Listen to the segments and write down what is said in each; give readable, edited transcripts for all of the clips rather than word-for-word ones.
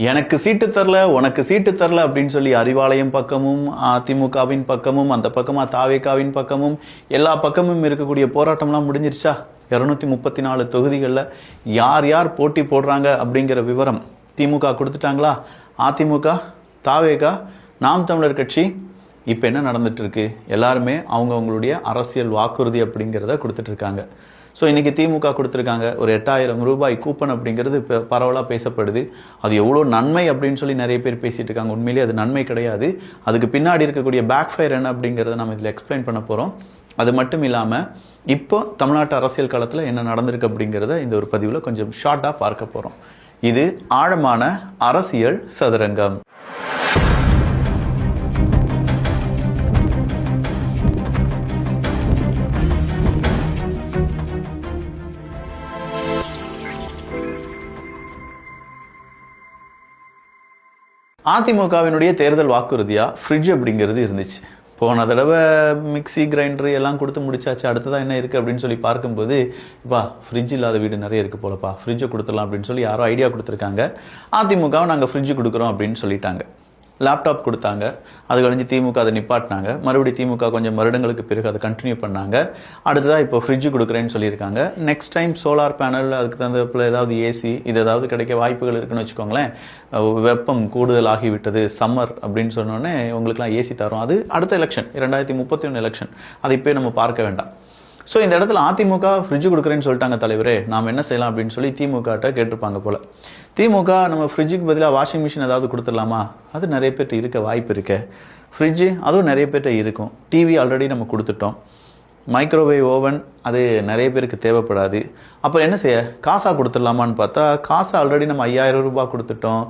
எனக்கு சீட்டு தரல, உனக்கு சீட்டு தரல அப்படின்னு சொல்லி அறிவாலயம் பக்கமும், அதிமுகவின் பக்கமும், அந்த பக்கமா தாவேகாவின் பக்கமும், எல்லா பக்கமும் இருக்கக்கூடிய போராட்டம்லாம் முடிஞ்சிருச்சா? 234 தொகுதிகளில் யார் யார் போட்டி போடுறாங்க அப்படிங்கிற விவரம் திமுக கொடுத்துட்டாங்களா? அதிமுக, தாவேகா, நாம் தமிழர் கட்சி இப்போ என்ன நடந்துட்டு இருக்கு? எல்லாருமே அவங்களுடைய அரசியல் வாக்குறுதி அப்படிங்கிறத கொடுத்துட்டு இருக்காங்க. ஸோ இன்றைக்கி திமுக கொடுத்துருக்காங்க ஒரு 8000 ரூபாய் கூப்பன் அப்படிங்கிறது இப்போ பரவலாக பேசப்படுது. அது எவ்வளோ நன்மை அப்படின்னு சொல்லி நிறைய பேர் பேசிகிட்டு இருக்காங்க. உண்மையிலேயே அது நன்மை கிடையாது. அதுக்கு பின்னாடி இருக்கக்கூடிய பேக் ஃபயர் என்ன அப்படிங்கிறத நம்ம இதில் எக்ஸ்பிளைன் பண்ண போகிறோம். அது மட்டும் இல்லாமல் இப்போ தமிழ்நாட்டு அரசியல் களத்தில் என்ன நடந்திருக்கு அப்படிங்கிறத இந்த ஒரு பதிவில் கொஞ்சம் ஷார்ட்டாக பார்க்க போகிறோம். இது ஆழமான அரசியல் சதுரங்கம். அதிமுகவினுடைய தேர்தல் வாக்குறுதியா ஃப்ரிட்ஜ் அப்படிங்கிறது இருந்துச்சு. போன தடவை மிக்சி கிரைண்டர் எல்லாம் கொடுத்து முடிச்சாச்சு, அடுத்ததான் என்ன இருக்குது அப்படின்னு சொல்லி பார்க்கும்போது, இப்போ ஃப்ரிட்ஜ் இல்லாத வீடு நிறைய இருக்குது போலப்பா, ஃப்ரிட்ஜை கொடுத்துடலாம் அப்படின்னு சொல்லி யாரோ ஐடியா கொடுத்துருக்காங்க. அதிமுகவை நாங்கள் ஃப்ரிட்ஜ் கொடுக்குறோம் அப்படின்னு சொல்லிட்டாங்க. லேப்டாப் கொடுத்தாங்க. அது கழிஞ்சு திமுக அதை நிப்பாட்டினாங்க. மறுபடியும் திமுக கொஞ்சம் வருடங்களுக்கு பிறகு அதை கண்டினியூ பண்ணாங்க. அடுத்ததாக இப்போ ஃப்ரிட்ஜ் கொடுக்குறேன்னு சொல்லியிருக்காங்க. நெக்ஸ்ட் டைம் சோலார் பேனல், அதுக்கு தகுந்தப்பில் ஏதாவது ஏசி, இது ஏதாவது கிடைக்க வாய்ப்புகள் இருக்குன்னு வச்சுக்கோங்களேன். வெப்பம் கூடுதல் ஆகிவிட்டது, சம்மர் அப்படின்னு சொன்னோடனே உங்களுக்குலாம் ஏசி தரும். அது அடுத்த எலெக்ஷன் 2031 எலெக்ஷன், அதை இப்போ நம்ம பார்க்க வேண்டாம். ஸோ இந்த இடத்துல அதிமுக ஃப்ரிட்ஜ் கொடுக்குறேன்னு சொல்லிட்டாங்க தலைவரே, நாம் என்ன செய்யலாம் அப்படின்னு சொல்லி திமுகட்ட கேட்டிருப்பாங்க போல். திமுக நம்ம ஃப்ரிட்ஜுக்கு பதிலாக வாஷிங் மிஷின் ஏதாவது கொடுத்துடலாமா? அது நிறைய பேர்கிட்ட இருக்க வாய்ப்பு இருக்கு. ஃப்ரிட்ஜு அதுவும் நிறைய பேர்கிட்ட இருக்கும். டிவி ஆல்ரெடி நம்ம கொடுத்துட்டோம். மைக்ரோவேவ் ஓவன் அது நிறைய பேருக்கு தேவைப்படாது. அப்புறம் என்ன செய்ய, காசாக கொடுத்துடலாமான்னு பார்த்தா காசை ஆல்ரெடி நம்ம 5000 ரூபாய் கொடுத்துட்டோம்.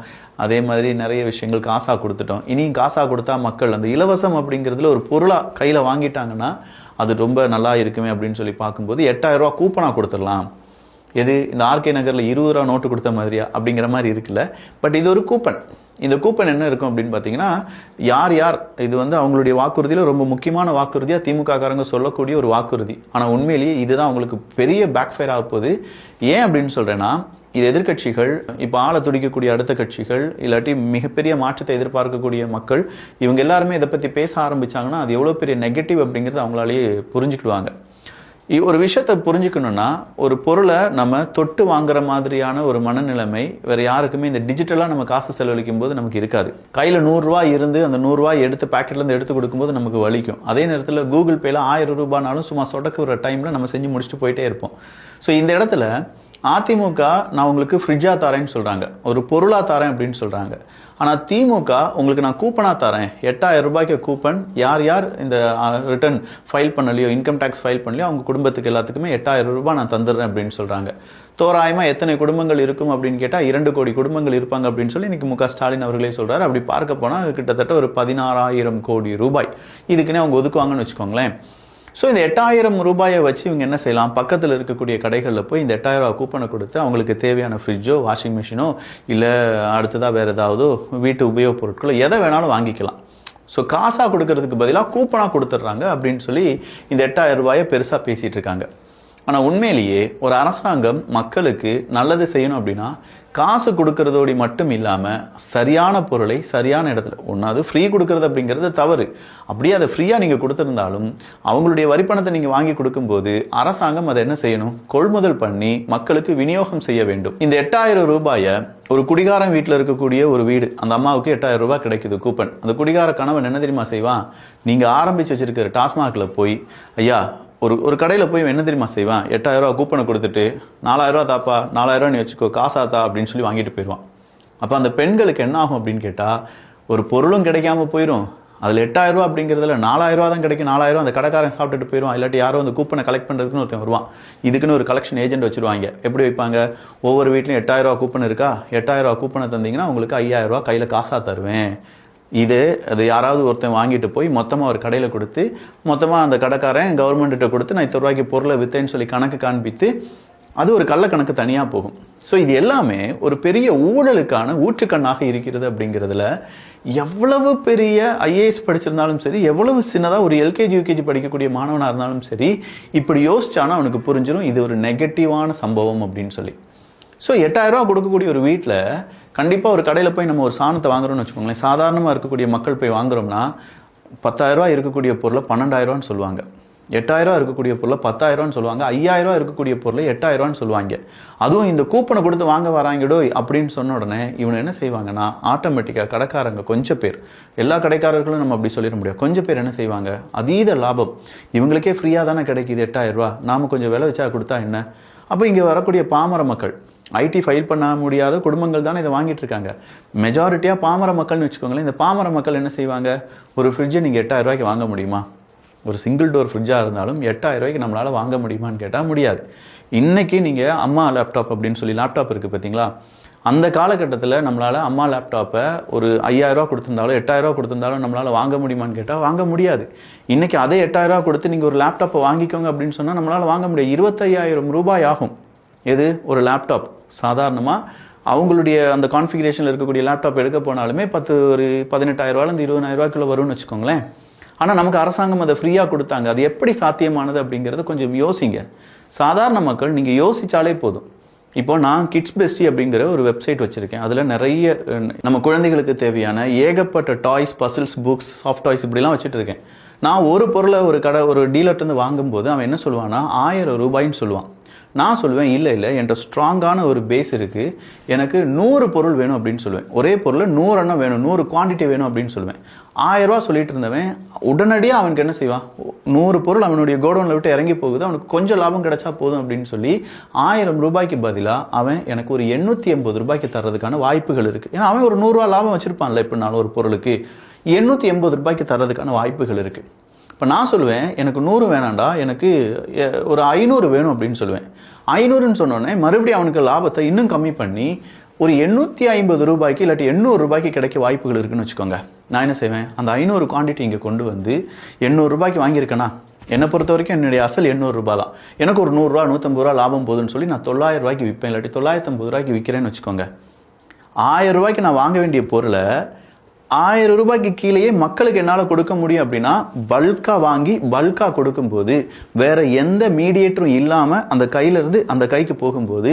அதே மாதிரி நிறைய விஷயங்கள் காசாக கொடுத்துட்டோம். இனியும் காசாக கொடுத்தா மக்கள் அந்த இலவசம் அப்படிங்கிறதுல ஒரு பொருளாக கையில் வாங்கிட்டாங்கன்னா அது ரொம்ப நல்லா இருக்குமே அப்படின்னு சொல்லி பார்க்கும்போது 8000 ரூபா கூப்பனாக கொடுத்துடலாம். எது இந்த ஆர்கே நகரில் 20 ரூபா நோட்டு கொடுத்த மாதிரியா அப்படிங்கிற மாதிரி இருக்குல்ல. பட் இது ஒரு கூப்பன். இந்த கூப்பன் என்ன இருக்கும் அப்படின்னு பார்த்தீங்கன்னா, யார் யார் இது அவங்களுடைய வாக்குறுதியில் ரொம்ப முக்கியமான வாக்குறுதியாக திமுக காரங்க சொல்லக்கூடிய ஒரு வாக்குறுதி. ஆனால் உண்மையிலேயே இதுதான் அவங்களுக்கு பெரிய பேக் ஃபயர் ஆக போகுது. ஏன் அப்படின்னு சொல்கிறேன்னா, இது எதிர்கட்சிகள், இப்போ ஆளை துடிக்கக்கூடிய அடுத்த கட்சிகள், இல்லாட்டி மிகப்பெரிய மாற்றத்தை எதிர்பார்க்கக்கூடிய மக்கள், இவங்க எல்லாருமே இதை பற்றி பேச ஆரம்பித்தாங்கன்னா அது எவ்வளோ பெரிய நெகட்டிவ் அப்படிங்கிறது அவங்களாலேயே புரிஞ்சுக்கிடுவாங்க. ஒரு விஷயத்தை புரிஞ்சுக்கணுன்னா, ஒரு பொருளை நம்ம தொட்டு வாங்குற மாதிரியான ஒரு மனநிலைமை வேறு யாருக்குமே இந்த டிஜிட்டலாக நம்ம காசு செலவழிக்கும் போது நமக்கு இருக்காது. கையில் 100 ரூபாய் இருந்து அந்த 100 ரூபாய் எடுத்து பேக்கெட்லேருந்து எடுத்து கொடுக்கும்போது நமக்கு வலிக்கும். அதே நேரத்தில் கூகுள் பேயில் 1000 ரூபாய்னாலும் சும்மா சொடக்குற டைமில் நம்ம செஞ்சு முடிச்சுட்டு போயிட்டே இருப்போம். ஸோ இந்த இடத்துல அதிமுக நான் உங்களுக்கு ஃப்ரிட்ஜாக தரேன்னு சொல்கிறாங்க, ஒரு பொருளாக தரேன் அப்படின்னு சொல்கிறாங்க. ஆனால் திமுக உங்களுக்கு நான் கூப்பனாக தரேன், 8000 ரூபாய்க்கு கூப்பன். யார் யார் இந்த ரிட்டர்ன் ஃபைல் பண்ணலையோ, இன்கம் டேக்ஸ் ஃபைல் பண்ணலையோ அவங்க குடும்பத்துக்கு எல்லாத்துக்குமே 8000 ரூபாய் நான் தந்துடுறேன் அப்படின்னு சொல்கிறாங்க. தோராயமாக எத்தனை குடும்பங்கள் இருக்கும் அப்படின்னு கேட்டால் 2 கோடி குடும்பங்கள் இருப்பாங்க அப்படின்னு சொல்லி இன்றைக்கி மு க ஸ்டாலின் அவர்களே சொல்கிறார். அப்படி பார்க்க போனால் கிட்டத்தட்ட ஒரு 16,000 கோடி ரூபாய் இதுக்குன்னே அவங்க ஒதுக்குவாங்கன்னு வச்சுக்கோங்களேன். ஸோ இந்த 8000 ரூபாயை வச்சு இவங்க என்ன செய்யலாம், பக்கத்தில் இருக்கக்கூடிய கடைகளில் போய் இந்த 8000 ரூபா கூப்பனை கொடுத்து அவங்களுக்கு தேவையான ஃப்ரிட்ஜோ, வாஷிங் மிஷினோ, இல்லை அடுத்ததாக வேறு ஏதாவதோ வீட்டு உபயோகப் பொருட்களோ எதை வேணாலும் வாங்கிக்கலாம். ஸோ காசாக கொடுக்கறதுக்கு பதிலாக கூப்பனாக கொடுத்துட்றாங்க அப்படின்னு சொல்லி இந்த 8000 ரூபாயை பெருசாக பேசிகிட்டு இருக்காங்க. ஆனால் உண்மையிலேயே ஒரு அரசாங்கம் மக்களுக்கு நல்லது செய்யணும் அப்படின்னா காசு கொடுக்கறதோடு மட்டும் இல்லாமல் சரியான பொருளை சரியான இடத்துல, ஒன்றாவது ஃப்ரீ கொடுக்கறது அப்படிங்கிறது தவறு. அப்படியே அதை ஃப்ரீயாக நீங்கள் கொடுத்துருந்தாலும் அவங்களுடைய வரிப்பணத்தை நீங்கள் வாங்கி கொடுக்கும்போது அரசாங்கம் அதை என்ன செய்யணும், கொள்முதல் பண்ணி மக்களுக்கு விநியோகம் செய்ய வேண்டும். இந்த 8000 ரூபாயை ஒரு குடிகாரன் வீட்டில் இருக்கக்கூடிய ஒரு வீடு, அந்த அம்மாவுக்கு 8000 ரூபாய் கிடைக்குது கூப்பன். அந்த குடிகார கணவன் என்ன தெரியுமா செய்வான், நீங்கள் ஆரம்பித்து வச்சிருக்கிற டாஸ்மாகில் போய், ஐயா ஒரு கடையில் போய் என்ன தெரியுமா செய்வான், 8000 ரூபா கூப்பனை கொடுத்துட்டு 4000 ரூபா தாப்பா, 4000 ரூபா நீ வச்சுக்கோ, காசாத்தா அப்படின்னு சொல்லி வாங்கிட்டு போயிடுவான். அப்போ அந்த பெண்களுக்கு என்ன ஆகும் அப்படின்னு கேட்டால், ஒரு பொருளும் கிடைக்காம போயிடும். அதில் 8000 ரூபா அப்படிங்கிறதுல 4000 ரூபா தான் கிடைக்கும். 4000 ரூபா அந்த கடைக்காரன் சாப்பிட்டுட்டு போயிடுவான். இல்லாட்டி யாரும் அந்த கூப்பனை கலெக்ட் பண்ணுறதுக்குன்னு ஒருத்தன் வருவான். இதுக்குன்னு ஒரு கலெக்ஷன் ஏஜென்ட் வச்சுருவாங்க. எப்படி வைப்பாங்க, ஒவ்வொரு வீட்லையும் 8000 ரூபா கூப்பன் இருக்கா, 8000 ரூபா கூப்பனை தந்தீங்கன்னா உங்களுக்கு 5000 ரூபா கையில் காசாக தருவேன். அது யாராவது ஒருத்தன் வாங்கிட்டு போய் மொத்தமாக ஒரு கடையில் கொடுத்து, மொத்தமாக அந்த கடைக்காரன் கவர்மெண்ட்டிட்ட கொடுத்து நான் 10 ரூபாய்க்கு பொருளை விற்றேன்னு சொல்லி கணக்கு காண்பித்து அது ஒரு கள்ளக்கணக்கு தனியாக போகும். ஸோ இது எல்லாமே ஒரு பெரிய ஊழலுக்கான ஊற்றுக்கண்ணாக இருக்கிறது. அப்படிங்கிறதுல எவ்வளவு பெரிய ஐஏஎஸ் படிச்சிருந்தாலும் சரி, எவ்வளவு சின்னதாக ஒரு எல்கேஜி யூகேஜி படிக்கக்கூடிய மாணவனாக இருந்தாலும் சரி, இப்படி யோசிச்சானா அவனுக்கு புரிஞ்சிடும் இது ஒரு நெகட்டிவான சம்பவம் அப்படின்னு சொல்லி. ஸோ 8000 ரூபா கொடுக்கக்கூடிய ஒரு வீட்டில் கண்டிப்பாக ஒரு கடையில் போய் நம்ம ஒரு சாணத்தை வாங்குறோம்னு வச்சுக்கோங்களேன். சாதாரணமாக இருக்கக்கூடிய மக்கள் போய் வாங்குறோம்னா 10,000 ரூபா இருக்கக்கூடிய பொருளை 12,000 ரூபான்னு சொல்லுவாங்க. 8,000 ரூபா இருக்கக்கூடிய பொருளை 10,000 ரூபான்னு சொல்லுவாங்க. 5,000 ரூபா இருக்கக்கூடிய பொருளை 8,000 ரூபான்னு சொல்லுவாங்க. அதுவும் இந்த கூப்பனை கொடுத்து வாங்க வராங்கடோ அப்படின்னு சொன்ன உடனே இவனை என்ன செய்வாங்கன்னா ஆட்டோமேட்டிக்காக கடைக்காரங்க கொஞ்சம் பேர், எல்லா கடைக்காரர்களும் நம்ம அப்படி சொல்லிட முடியாது, கொஞ்சம் பேர் என்ன செய்வாங்க, அதீத லாபம், இவங்களுக்கே ஃப்ரீயாக தானே கிடைக்கிது 8,000 ரூபா, நாம் கொஞ்சம் விலை வச்சா கொடுத்தா என்ன. அப்போ இங்கே வரக்கூடிய பாமர மக்கள், ஐடி ஃபைல் பண்ண முடியாத குடும்பங்கள் தானே இதை வாங்கிட்டு இருக்காங்க. மெஜாரிட்டியாக பாமர மக்கள்னு வச்சுக்கோங்களேன். இந்த பாமர மக்கள் என்ன செய்வாங்க, ஒரு ஃப்ரிட்ஜை நீங்கள் 8,000 ரூபாய்க்கு வாங்க முடியுமா? ஒரு சிங்கிள் டோர் ஃப்ரிட்ஜாக இருந்தாலும் 8,000 ரூபாய்க்கு நம்மளால் வாங்க முடியுமான்னு கேட்டால் முடியாது. இன்றைக்கி நீங்கள் அம்மா லேப்டாப் அப்படின்னு சொல்லி லேப்டாப் இருக்குது பார்த்தீங்களா, அந்த காலகட்டத்தில் நம்மளால் அம்மா லேப்டாப்பை ஒரு 5,000 ரூபா கொடுத்துருந்தாலும் 8,000 ரூபா கொடுத்துருந்தாலும் நம்மளால் வாங்க முடியுமான்னு கேட்டால் வாங்க முடியாது. இன்றைக்கி அதே 8,000 ரூபா கொடுத்து நீங்கள் ஒரு லேப்டாப்பை வாங்கிக்கோங்க அப்படின்னு சொன்னால் நம்மளால் வாங்க முடியாது. 25,000 ரூபாய் ஆகும். எது ஒரு லேப்டாப் சாதாரணமாக அவங்களுடைய அந்த கான்ஃபிகரேஷனில் இருக்கக்கூடிய லேப்டாப் எடுக்க போனாலுமே ஒரு 18,000 ரூபாயிலேருந்து 20,000 ரூபாய்க்குள்ளே வரும்னு வச்சுக்கோங்களேன். ஆனால் நமக்கு அரசாங்கம் அதை ஃப்ரீயாக கொடுத்தாங்க. அது எப்படி சாத்தியமானது அப்படிங்கிறத கொஞ்சம் யோசிங்க. சாதாரண மக்கள் நீங்கள் யோசித்தாலே போதும். இப்போ நான் கிட்ஸ் பெஸ்டி அப்படிங்கிற ஒரு வெப்சைட் வச்சுருக்கேன். அதில் நிறைய நம்ம குழந்தைகளுக்கு தேவையான ஏகப்பட்ட toys, puzzles, books, soft toys இப்படிலாம் வச்சுட்டு இருக்கேன். நான் ஒரு பொருளை ஒரு டீலர்கிட்ட வாங்கும்போது அவன் என்ன சொல்லுவான்னா 1000 ரூபாய்ன்னு சொல்லுவான். நான் சொல்லுவேன் இல்லை என்கிட்ட ஸ்ட்ராங்கான ஒரு பேஸ் இருக்குது, எனக்கு 100 பொருள் வேணும் அப்படின்னு சொல்லுவேன். ஒரே பொருள் 100 எண்ணம் வேணும், 100 குவான்டிட்டி வேணும் அப்படின்னு சொல்லுவேன். 1000 ரூபா சொல்லிட்டு இருந்தவன் உடனடியாக அவனுக்கு என்ன செய்வான், 100 பொருள் அவனுடைய கோடவுனில் விட்டு இறங்கி போகுது, அவனுக்கு கொஞ்சம் லாபம் கிடைச்சா போதும் அப்படின்னு சொல்லி 1000 ரூபாய்க்கு பதிலாக அவன் எனக்கு ஒரு 880 ரூபாய்க்கு தர்றதுக்கான வாய்ப்புகள் இருக்குது. ஏன்னா அவன் ஒரு 100 ரூபா லாபம் வச்சுருப்பான்ல, எப்படினாலும் ஒரு பொருளுக்கு 880 ரூபாய்க்கு தர்றதுக்கான வாய்ப்புகள் இருக்குது. இப்போ நான் சொல்லுவேன் எனக்கு 100 வேணாண்டா, எனக்கு ஒரு 500 வேணும் அப்படின்னு சொல்லுவேன். 500ன்னு சொன்னோடனே மறுபடியும் அவனுக்கு லாபத்தை இன்னும் கம்மி பண்ணி ஒரு 850 ரூபாய்க்கு இல்லாட்டி 800 ரூபாய்க்கு கிடைக்க வாய்ப்புகள் இருக்குன்னு வச்சுக்கோங்க. நான் என்ன செய்வேன், அந்த 500 குவான்டிட்டி இங்கே கொண்டு வந்து 800 ரூபாய்க்கு வாங்கியிருக்கேனா, என்னை பொறுத்த வரைக்கும் என்னுடைய அசல் 800 ரூபாய் தான், எனக்கு ஒரு 100 ரூபா 150 ரூபா லாபம் போதுன்னு சொல்லி நான் 900 ரூபாய்க்கு விற்பேன், இல்லாட்டி 950 ரூபாய்க்கு விற்கிறேன்னு வச்சுக்கோங்க. 1000 ரூபாய்க்கு நான் வாங்க வேண்டிய பொருளை 1000 ரூபாய்க்கு கீழேயே மக்களுக்கு என்னால் கொடுக்க முடியும். அப்படின்னா பல்காக வாங்கி பல்காக கொடுக்கும்போது வேற எந்த மீடியேட்டரும் இல்லாமல் அந்த கையிலிருந்து அந்த கைக்கு போகும்போது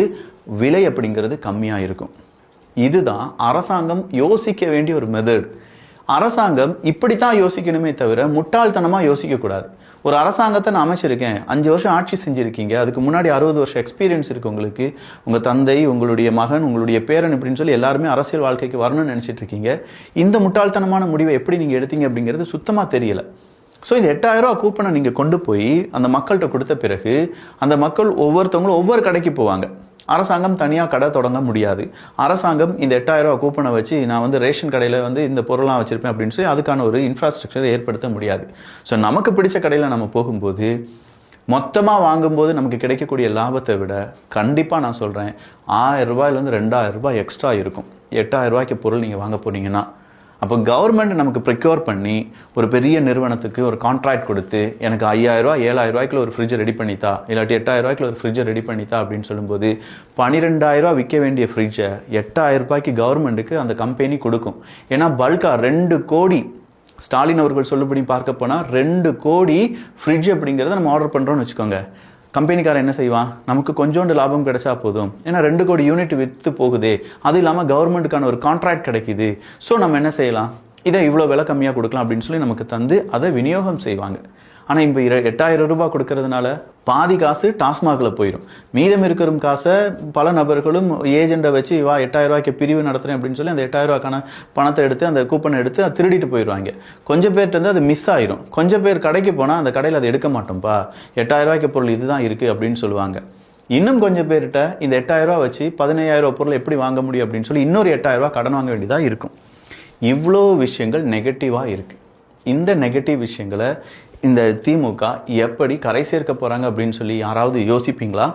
விலை அப்படிங்கிறது கம்மியாக இருக்கும். இதுதான் அரசாங்கம் யோசிக்க வேண்டிய ஒரு மெத்தட். அரசாங்கம் இப்படித்தான் யோசிக்கணுமே தவிர முட்டாள்தனமாக யோசிக்கக்கூடாது. ஒரு அரசாங்கத்தை நான் அமைச்சிருக்கேன், 5 வருஷம் ஆட்சி செஞ்சுருக்கீங்க, அதுக்கு முன்னாடி 60 வருஷம் எக்ஸ்பீரியன்ஸ் இருக்குது உங்களுக்கு, உங்கள் தந்தை, உங்களுடைய மகன், உங்களுடைய பேரன் இப்படின்னு சொல்லி எல்லாருமே அரசியல் வாழ்க்கைக்கு வரணும்னு நினச்சிட்டு இருக்கீங்க. இந்த முட்டாள்தனமான முடிவை எப்படி நீங்கள் எடுத்தீங்க அப்படிங்கிறது சுத்தமாக தெரியலை. ஸோ இந்த 8,000 ரூபா கூப்பனை நீங்கள் கொண்டு போய் அந்த மக்கள்கிட்ட கொடுத்த பிறகு அந்த மக்கள் ஒவ்வொருத்தவங்களும் ஒவ்வொரு கடைக்கு போவாங்க. அரசாங்கம் தனியாக கடை தொடங்க முடியாது. அரசாங்கம் இந்த 8,000 ரூபா கூப்பனை வச்சு நான் ரேஷன் கடையில் இந்த பொருளாக வச்சுருப்பேன் அப்படின்னு சொல்லி அதுக்கான ஒரு இன்ஃப்ராஸ்ட்ரக்சர் ஏற்படுத்த முடியாது. ஸோ நமக்கு பிடிச்ச கடையில் நம்ம போகும்போது மொத்தமாக வாங்கும்போது நமக்கு கிடைக்கக்கூடிய லாபத்தை விட கண்டிப்பாக நான் சொல்கிறேன் 1000 ரூபாயிலேருந்து 2000 ரூபாய் எக்ஸ்ட்ரா இருக்கும் 8,000 ரூபாய்க்கு பொருள் நீங்கள் வாங்க போனீங்கன்னா. அப்போ கவர்மெண்ட் நமக்கு ப்ரிக்யூர் பண்ணி ஒரு பெரிய நிறுவனத்துக்கு ஒரு கான்ட்ராக்ட் கொடுத்து எனக்கு 5,000 ரூபா 7,000 ரூபாய்க்குள்ள ஒரு ஃப்ரிட்ஜை ரெடி பண்ணித்தா, இல்லாட்டி 8,000 ரூபாய்க்குள்ள ஒரு ஃப்ரிட்ஜை ரெடி பண்ணித்தா அப்படின்னு சொல்லும்போது 12,000 ரூபா விற்க வேண்டிய ஃப்ரிட்ஜை 8,000 ரூபாய்க்கு கவர்மெண்ட்டுக்கு அந்த கம்பெனி கொடுக்கும். ஏன்னா பல்காக 2 கோடி, ஸ்டாலின் அவர்கள் சொல்லுபடி பார்க்க போனால் 2 கோடி ஃப்ரிட்ஜ் அப்படிங்கிறத நம்ம ஆர்டர் பண்ணுறோன்னு வச்சுக்கோங்க. கம்பெனிக்காரன் என்ன செய்வான், நமக்கு கொஞ்சோண்டு லாபம் கிடைச்சா போதும், ஏன்னா 2 கோடி யூனிட் விற்று போகுது, அது இல்லாமல் கவர்மெண்ட்டுக்கான ஒரு கான்ட்ராக்ட் கிடைக்குது, ஸோ நம்ம என்ன செய்யலாம், இதை இவ்வளோ விலை கம்மியாக கொடுக்கலாம் அப்படின்னு சொல்லி நமக்கு தந்து அதை விநியோகம் செய்வாங்க. ஆனால் இப்போ 8,000 ரூபாய் கொடுக்கறதுனால பாதி காசு டாஸ்மாகில் போயிடும், மீதம் இருக்கிற காசை பல நபர்களும் ஏஜெண்டை வச்சு 8,000 ரூபாய்க்கு பிரிவு நடத்துகிறேன் அப்படின்னு சொல்லி அந்த 8,000 ரூபாய்க்கான பணத்தை எடுத்து அந்த கூப்பனை எடுத்து அதை திருடிட்டு போயிடுவாங்க. கொஞ்சம் பேர்ட்டு அது மிஸ் ஆயிரும். கொஞ்சம் பேர் கடைக்கு போனால் அந்த கடையில் அதை எடுக்க மாட்டோம்ப்பா, 8,000 ரூபாய்க்கு பொருள் இதுதான் இருக்குது அப்படின்னு சொல்லுவாங்க. இன்னும் கொஞ்சம் பேர்கிட்ட இந்த 8,000 ரூபா வச்சு 15,000 ரூபா பொருள் எப்படி வாங்க முடியும் அப்படின்னு சொல்லி இன்னொரு 8,000 ரூபா கடன் வாங்க வேண்டியதாக இருக்கும். இவ்வளோ விஷயங்கள் நெகட்டிவாக இருக்குது. இந்த நெகட்டிவ் விஷயங்களை இந்த திமுக எப்படி கரை சேர்க்க போகிறாங்க அப்படின்னு சொல்லி யாராவது யோசிப்பீங்களா?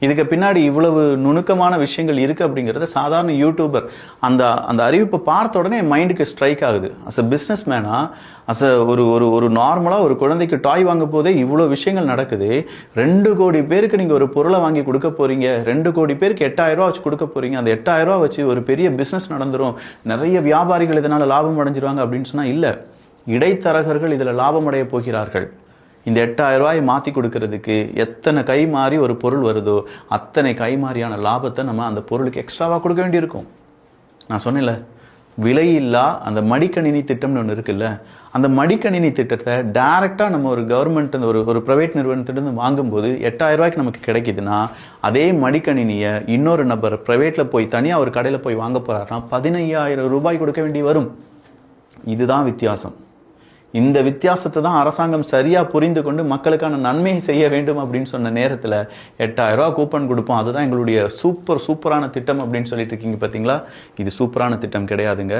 இதுக்கு பின்னாடி இவ்வளவு நுணுக்கமான விஷயங்கள் இருக்குது அப்படிங்கிறத சாதாரண யூடியூபர் அந்த அறிவிப்பை பார்த்த உடனே என் மைண்டுக்கு ஸ்ட்ரைக் ஆகுது. அஸ் அ பிஸ்னஸ் மேனாக, அஸ் அ ஒரு நார்மலாக ஒரு குழந்தைக்கு டாய் வாங்க போதே இவ்வளோ விஷயங்கள் நடக்குது. 2 கோடி பேருக்கு நீங்கள் ஒரு பொருளை வாங்கி கொடுக்க போகிறீங்க, 2 கோடி பேருக்கு 8,000 ரூபா வச்சு கொடுக்க போகிறீங்க, அந்த 8,000 ரூபா வச்சு ஒரு பெரிய பிஸ்னஸ் நடந்துடும், நிறைய வியாபாரிகள் இதனால் லாபம் அடைஞ்சிருவாங்க அப்படின்னு சொன்னால் இல்லை, இடைத்தரகர்கள் இதில் லாபம் அடைய போகிறார்கள். இந்த 8000 ரூபாயை மாற்றி கொடுக்கறதுக்கு எத்தனை கை மாறி ஒரு பொருள் வருதோ அத்தனை கை மாறியான லாபத்தை நம்ம அந்த பொருளுக்கு எக்ஸ்ட்ராவாக கொடுக்க வேண்டியிருக்கும். நான் சொன்னேன்ல, விலையில்லா அந்த மடிக்கணினி திட்டம்னு ஒன்று இருக்குல்ல, அந்த மடிக்கணினி திட்டத்தை டைரெக்டாக நம்ம ஒரு கவர்மெண்ட் ஒரு ப்ரைவேட் நிறுவனத்திலிருந்து வாங்கும்போது 8000 ரூபாய்க்கு நமக்கு கிடைக்குதுன்னா, அதே மடிக்கணினியை இன்னொரு நபர் ப்ரைவேட்டில் போய் தனியாக ஒரு கடையில் போய் வாங்க போகிறாருன்னா 15000 ரூபாய் கொடுக்க வேண்டி வரும். இதுதான் வித்தியாசம். இந்த வித்தியாசத்தை தான் அரசாங்கம் சரியாக புரிந்து கொண்டு மக்களுக்கான நன்மையை செய்ய வேண்டும் அப்படின்னு சொன்ன நேரத்தில் 8000 ரூபா கூப்பன் கொடுப்போம், அதுதான் எங்களுடைய சூப்பரான திட்டம் அப்படின்னு சொல்லிட்டு இருக்கீங்க பார்த்தீங்களா? இது சூப்பரான திட்டம் கிடையாதுங்க.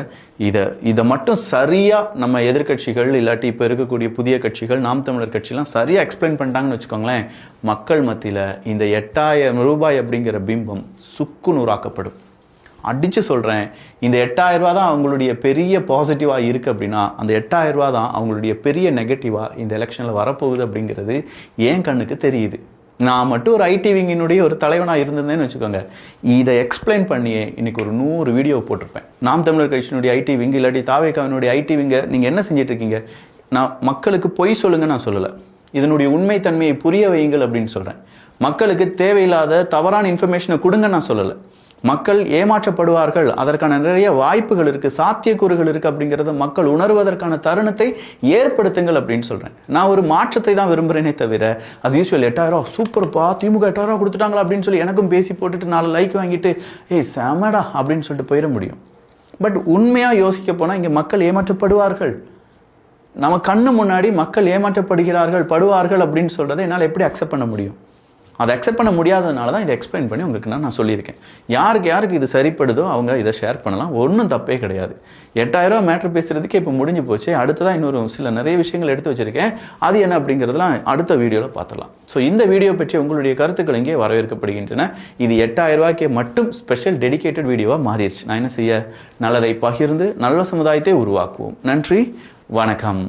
இதை மட்டும் சரியாக நம்ம எதிர்கட்சிகள் இல்லாட்டி இப்போ இருக்கக்கூடிய புதிய கட்சிகள், நாம் தமிழர் கட்சிலாம் சரியாக எக்ஸ்பிளைன் பண்ணிட்டாங்கன்னு வச்சுக்கோங்களேன், மக்கள் மத்தியில் இந்த 8000 ரூபாய் அப்படிங்கிற பிம்பம் சுக்கு நூறாக்கப்படும். அடித்து சொல்கிறேன், இந்த 8000 ரூபா தான் அவங்களுடைய பெரிய பாசிட்டிவாக இருக்குது அப்படின்னா, அந்த 8000 ரூபா தான் அவங்களுடைய பெரிய நெகட்டிவாக இந்த எலெக்ஷனில் வரப்போகுது அப்படிங்கிறது ஏன் கண்ணுக்கு தெரியுது. நான் மட்டும் ஒரு ஐடி விங்கினுடைய ஒரு தலைவனாக இருந்திருந்தேன்னு வச்சுக்கோங்க, இதை எக்ஸ்பிளைன் பண்ணியே இன்றைக்கி ஒரு 100 வீடியோ போட்டிருப்பேன். நாம் தமிழர் கட்சியினுடைய ஐடி விங் இல்லாட்டி தாவேகாவினுடைய ஐடி விங்கை நீங்கள் என்ன செஞ்சிட்டு இருக்கீங்க? நான் மக்களுக்கு பொய் சொல்லுங்க நான் சொல்லலை, இதனுடைய உண்மைத்தன்மையை புரிய வையுங்கள் அப்படின்னு சொல்கிறேன். மக்களுக்கு தேவையில்லாத தவறான இன்ஃபர்மேஷனை கொடுங்க நான் சொல்லலை. மக்கள் ஏமாற்றப்படுவார்கள், அதற்கான நிறைய வாய்ப்புகள் இருக்குது, சாத்தியக்கூறுகள் இருக்குது அப்படிங்கிறத மக்கள் உணர்வதற்கான தருணத்தை ஏற்படுத்துங்கள் அப்படின்னு சொல்கிறேன். நான் ஒரு மாற்றத்தை தான் விரும்புகிறேனே தவிர அஸ் யூஸ்வல் 8000 ரூபா சூப்பர்ப்பா, திமுக 8000 ரூபா கொடுத்துட்டாங்களா அப்படின்னு சொல்லி எனக்கும் பேசி போட்டுட்டு 4 லைக் வாங்கிட்டு ஏய் செமடா அப்படின்னு சொல்லிட்டு போயிட முடியும். பட் உண்மையாக யோசிக்க போனால் இங்கே மக்கள் ஏமாற்றப்படுவார்கள். நம்ம கண்ணு முன்னாடி மக்கள் ஏமாற்றப்படுகிறார்கள் படுவார்கள் அப்படின்னு சொல்கிறத என்னால் எப்படி அக்செப்ட் பண்ண முடியும்? அதை அக்செப்ட் பண்ண முடியாததுனால தான் இதை எக்ஸ்பிளைன் பண்ணி உங்களுக்கு நான் சொல்லியிருக்கேன். யாருக்கு இது சரிப்படுதோ அவங்க இதை ஷேர் பண்ணலாம், ஒன்றும் தப்பே கிடையாது. 8000 ரூபா மேட்ரு பேசுகிறதுக்கு இப்போ முடிஞ்சு போச்சு. அடுத்ததான் இன்னொரு நிறைய விஷயங்கள் எடுத்து வச்சுருக்கேன், அது என்ன அப்படிங்கிறதுலாம் அடுத்த வீடியோவில் பார்த்துடலாம். ஸோ இந்த வீடியோ பற்றி உங்களுடைய கருத்துக்கள் இங்கே வரவேற்கப்படுகின்றன. இது 8000 ரூபாய்க்கு மட்டும் ஸ்பெஷல் டெடிகேட்டட் வீடியோவாக மாறிடுச்சு. நான் என்ன செய்ய, நல்லதை பகிர்ந்து நல்ல சமுதாயத்தை உருவாக்குவோம். நன்றி, வணக்கம்.